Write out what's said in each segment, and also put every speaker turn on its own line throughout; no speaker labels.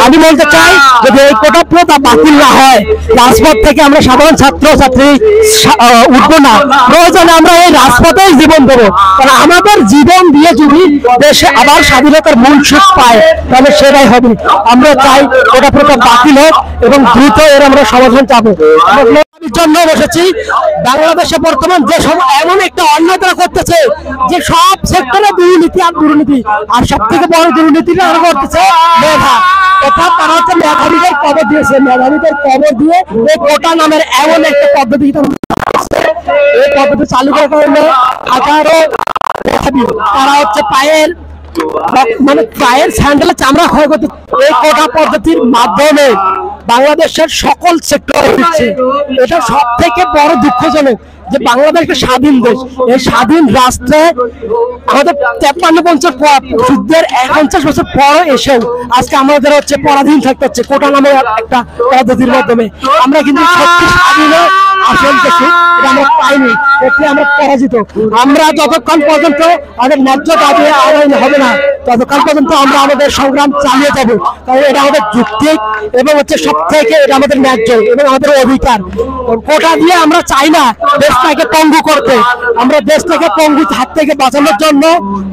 আমি বলতে চাই যদি এই কোটা প্রথা বাতিল না হয়, রাজপথ থেকে আমরা সাধারণ ছাত্র ছাত্রী উঠবো না। প্রয়োজনে আমরা এই রাজপথেই জীবন দেবো, কারণ আমাদের জীবন দিয়ে যদি দেশে আবার স্বাধীনতার মূল সুখ পায় তাহলে সেটাই হবে। আমরা চাই কোটা প্রথা বাতিল হোক এবং দ্রুত এর আমরা সমাধান চাবো। জন্য বসেছি, বাংলাদেশে বর্তমান যে এমন একটা অন্যায় তারা করতেছে যে সব সেক্টরে দুর্নীতি আর দুর্নীতি, আর সব থেকে বড় দুর্নীতিটা করতেছে মেধা। অর্থাৎ তারা হচ্ছে মেধাবীদের কবর দিয়েছে, মেধাবীদের কবর দিয়ে এই কোটা নামের এমন একটা পদ্ধতি এই পদ্ধতি চালু করার কারণে হাজারো মেধাবী তারা হচ্ছে পায়ের স্যান্ডেলের চামড়া ক্ষয় করতে এই কোটা পদ্ধতির মাধ্যমে বাংলাদেশের সকল সেক্টরে দিচ্ছে। এটা সব থেকে বড় দুঃখজনক যে বাংলাদেশ একটা স্বাধীন দেশ, এই স্বাধীন রাষ্ট্রে আমাদের 53-50 যুদ্ধের 50 বছর পর এসেও আজকে আমাদের হচ্ছে পরাধীন থাকতে হচ্ছে কোটা নামের একটা পদ্ধতির মাধ্যমে। আমরা কিন্তু সত্যি স্বাধীন আসল দেশে আমরা পাইনি, এতে আমরা পরাজিত। আমরা যতক্ষণ পর্যন্ত আমাদের ন্যায্য দাবি আদায় হবে না ততক্ষণ পর্যন্ত আমরা আমাদের সংগ্রাম চালিয়ে যাব, কারণ এটা আমাদের যুক্তিক এবং হচ্ছে সব থেকে এটা আমাদের ন্যায্য এবং আমাদের অধিকার। কোটা দিয়ে আমরা চাই না দেশটাকে পঙ্গু করতে, আমরা দেশটাকে পঙ্গু হাত থেকে বাঁচানোর জন্য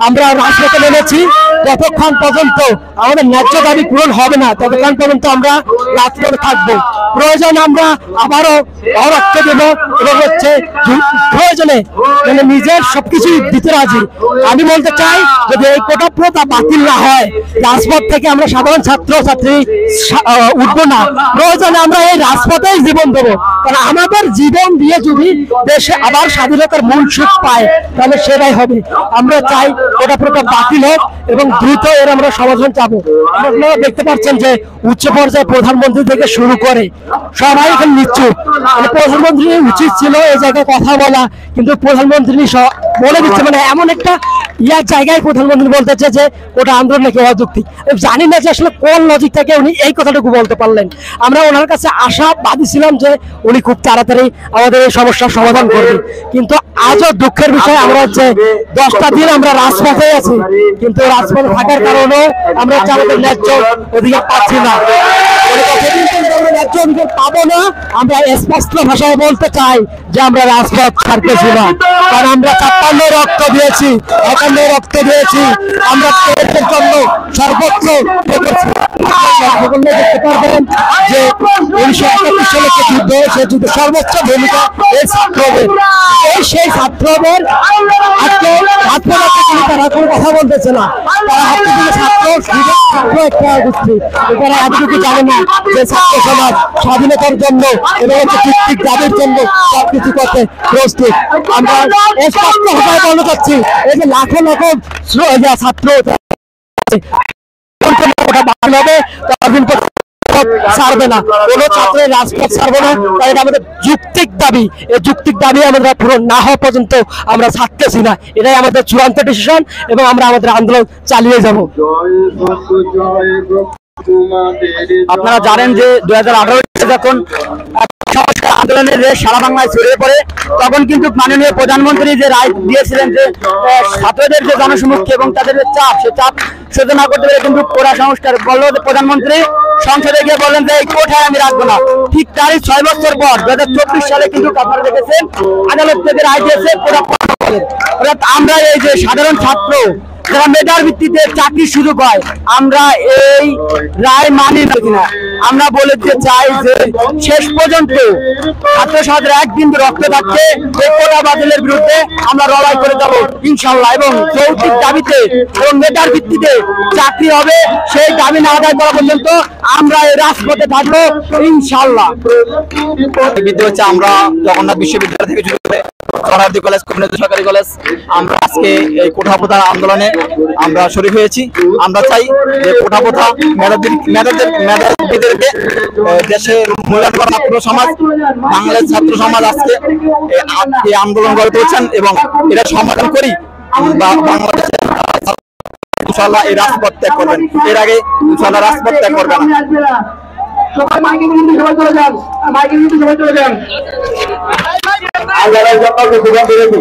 আমরা রাজপথে নেমেছি। যতক্ষণ পর্যন্ত আমাদের ন্যায্য দাবি পূরণ হবে না ততক্ষণ পর্যন্ত আমরা রাজপথে থাকবো। প্রয়োজন আমরা আবারও রক্ত দেবো এবং হচ্ছে প্রয়োজনে মানে নিজের সবকিছু দিতে রাজি। আমি বলতে চাই যদি এই কোটা প্রথা বাতিল না হয়, রাজপথ থেকে আমরা সাধারণ ছাত্র ছাত্রী উঠবো না। প্রয়োজনে আমরা এই রাজপথেই জীবন দেবো, কারণ আমাদের জীবন দিয়ে যদি দেশে আবার স্বাধীনতার মূল সুখ পায় তাহলে সেটাই হবে। আমরা চাই কোটা প্রথা বাতিল হোক এবং দ্রুত এর আমরা সমাধান চাবো। আপনারা দেখতে পাচ্ছেন যে উচ্চ পর্যায়ে প্রধানমন্ত্রী থেকে শুরু করে সবাই এখন নিশ্চুপ। প্রধানমন্ত্রী উচিত ছিল এই জায়গায় কথা বলা, কিন্তু প্রধানমন্ত্রী বলে দিচ্ছে মানে এমন একটা ইয়ার জায়গায় প্রধানমন্ত্রী বলতেছে যে ওটা আন্দোলন নাকি অযৌক্তিক। জানি না যে আসলে কোন লজিক থেকে উনি এই কথাটুকু বলতে পারলেন। আমরা ওনার কাছে আশাবাদী ছিলাম যে উনি খুব তাড়াতাড়ি আমাদের এই সমস্যার সমাধান করবেন, কিন্তু আজও দুঃখের বিষয় আমরা হচ্ছে 10টা দিন আমরা রাজপথে আছি, কিন্তু রাজপথে থাকার কারণেও আমরা আমাদের ন্যায্য অধিকার পাচ্ছি না। ন্যায্য অধিকার পাবো না, আমরা স্পষ্ট ভাষায় বলতে চাই যে আমরা রাজপথ ছাড়তেছি না, কারণ আমরা 56 রক্ত দিয়েছি, 51 রক্ত দিয়েছি, আমরা দেশের জন্য সর্বোচ্চ দেখতে পারবেন যে 1971 সালে যে যুদ্ধ, সেই যুদ্ধে সর্বোচ্চ ভূমিকা এই ছাত্রদের। সেই ছাত্রদের আজকে তারা কোনো কথা বলতেছে না, তারা হাতে ছাত্র একটা গোষ্ঠী, তারা এতটুকু জানে না যে ছাত্র সমাজ স্বাধীনতার জন্য এবং ভিত্তিক দাবির জন্য সবকিছু করতে প্রস্তুত। আমরা স্পষ্ট ভাষায় বলতে চাচ্ছি এই যে লাখো লাখো ছাত্র ছাড়বে না, কোনো ছাত্রের রাজপথ ছাড়বে না, কারণ এটা আমাদের যুক্তিক দাবি। এই যুক্তিক দাবি আমাদের পূরণ না হওয়া পর্যন্ত আমরা ছাড়তেছি না। এটাই আমাদের চূড়ান্ত ডিসিশন এবং আমরা আমাদের আন্দোলন চালিয়ে যাব।
আপনারা জানেন যে 2018 যখন আন্দোলনের সারা বাংলায় ছড়িয়ে পড়ে, তখন কিন্তু মাননীয় প্রধানমন্ত্রী যে রায় দিয়েছিলেন যে ছাত্রদের যে জনসমুখী এবং তাদের যে চাপ, সে চাপ সহ্য না করতে পেরে কিন্তু কোটা সংস্কার বলল প্রধানমন্ত্রী সংসদে গিয়ে বললেন যে এই কোঠায় আমি রাখবো না। ঠিক তারই 6 বছর পর 2024 সালে কিন্তু আপনারা দেখেছেন আদালত থেকে রায় দিয়েছে কোটা। আমরা এই যে সাধারণ ছাত্র যারা মেধার ভিত্তিতে চাকরি সুযোগ হয়, আমরা এই রায় মানি না। আমরা বলতে চাই যে শেষ পর্যন্ত ছাত্র সমাজের একদিন রক্ত থাকছে, এই কোটা বাতিলের বিরুদ্ধে আমরা লড়াই করে যাব ইনশাল্লাহ, এবং যৌক্তিক দাবিতে এবং মেধার ভিত্তিতে চাকরি হবে সেই দাবি না আদায় করা পর্যন্ত আমরা এই রাজপথে থাকবো ইনশাল্লাহ। হচ্ছে আমরা জগন্নাথ বিশ্ববিদ্যালয় থেকে শুরু করে সরকারি কলেজ, সরকারি কলেজ, আমরা আজকে এই কোটা প্রথা আন্দোলনে আমরা শরীক হয়েছি। আমরা চাই যে কোটা প্রথা মেধাবীদেরকে দেশের মূল্যায়ন করা ছাত্র সমাজ, বাংলাদেশ ছাত্র সমাজ আজকে এই আন্দোলন গড়ে তুলছেন এবং এটা সমাধান করি বাংলাদেশের ইনশাআল্লাহ এই রাজপথ ত্যাগ করবেন। এর আগে ইনশাআল্লাহ রাজপথ ত্যাগ করবেন না। সবাই মাইকে নিতে সবাই চলে যান, মাইকে নিতে সবাই চলে যান। আল্লাহর জন্য